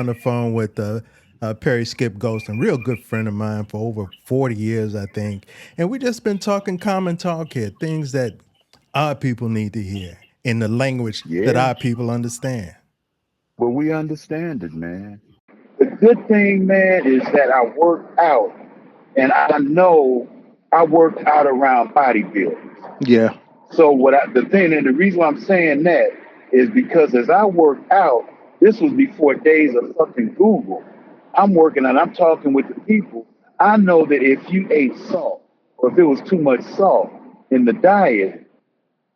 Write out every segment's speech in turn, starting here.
On the phone with Perry Skip Ghost, a real good friend of mine for over 40 years, I think. And we just been talking common talk here, things that our people need to hear in the language that Yeah. our people understand. Well, we understand it, man. The good thing, man, is that I work out, and I know I work out around bodybuilders. Yeah. So the thing, and the reason why I'm saying that is because as I work out, this was before days of fucking Google. I'm working and I'm talking with the people. I know that if you ate salt, or if it was too much salt in the diet,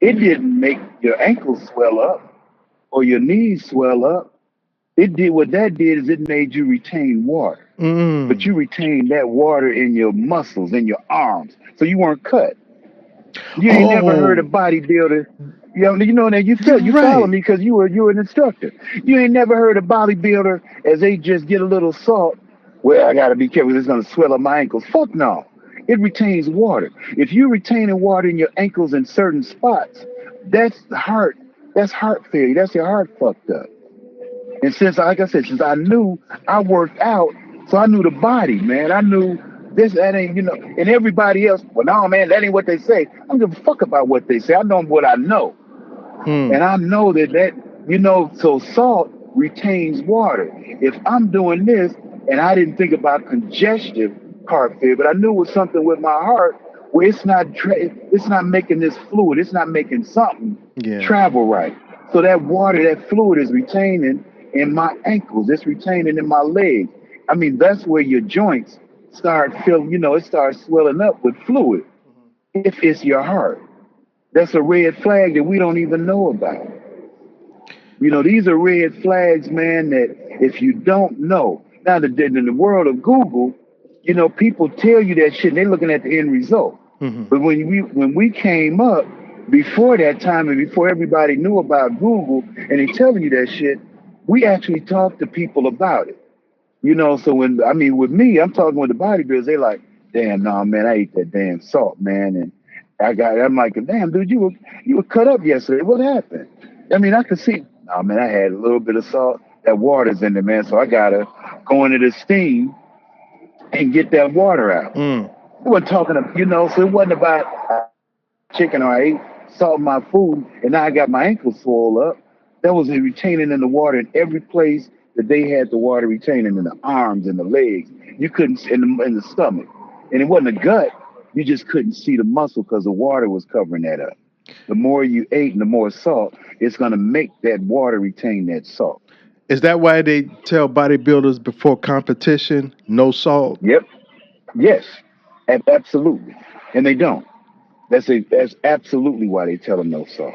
it didn't make your ankles swell up or your knees swell up. It did what that did is it made you retain water. But Mm. you retained that water in your muscles, in your arms. So you weren't cut. You ain't never heard a Oh, bodybuilder. You know that you're you follow right. me because you were an instructor. You ain't never heard a bodybuilder as they just get a little salt. Well, I gotta be careful. It's gonna swell up my ankles. Fuck no. It retains water. If you're retaining water in your ankles in certain spots, that's heart. That's heart failure. That's your heart fucked up. And since, like I said, since I knew I worked out, so I knew the body, man. I knew this, that ain't, and everybody else, well, no, man, that ain't what they say. I don't give a fuck about what they say. I know what I know. Mm. And I know so salt retains water. If I'm doing this, and I didn't think about congestive heart failure, but I knew it was something with my heart where it's not making this fluid, it's not making something Yeah. travel right. So that water, that fluid is retaining in my ankles, it's retaining in my legs. I mean, that's where your joints start feeling, it starts swelling up with fluid if it's your heart. That's a red flag that we don't even know about. These are red flags, man, that if you don't know, now in the world of Google, people tell you that shit and they're looking at the end result. Hmm. But when we came up, before that time and before everybody knew about Google and they telling you that shit, we actually talked to people about it. So with me, I'm talking with the bodybuilders, they like, damn, nah, man, I ate that damn salt, man. And I'm like, damn, dude, you were cut up yesterday. What happened? I mean, I could see, nah, man, I had a little bit of salt. That water's in there, man. So I gotta go into the steam and get that water out. Mm. We weren't talking, so it wasn't about chicken or I ate salt in my food and now I got my ankles swole up. That was retaining in the water in every place that they had the water retaining in the arms and the legs. You couldn't in the stomach, and it wasn't the gut. You just couldn't see the muscle because the water was covering that up. The more you ate and the more salt, it's gonna make that water retain that salt. Is that why they tell bodybuilders before competition, no salt? Yep. Yes. Absolutely. And they don't. That's absolutely why they tell them no salt.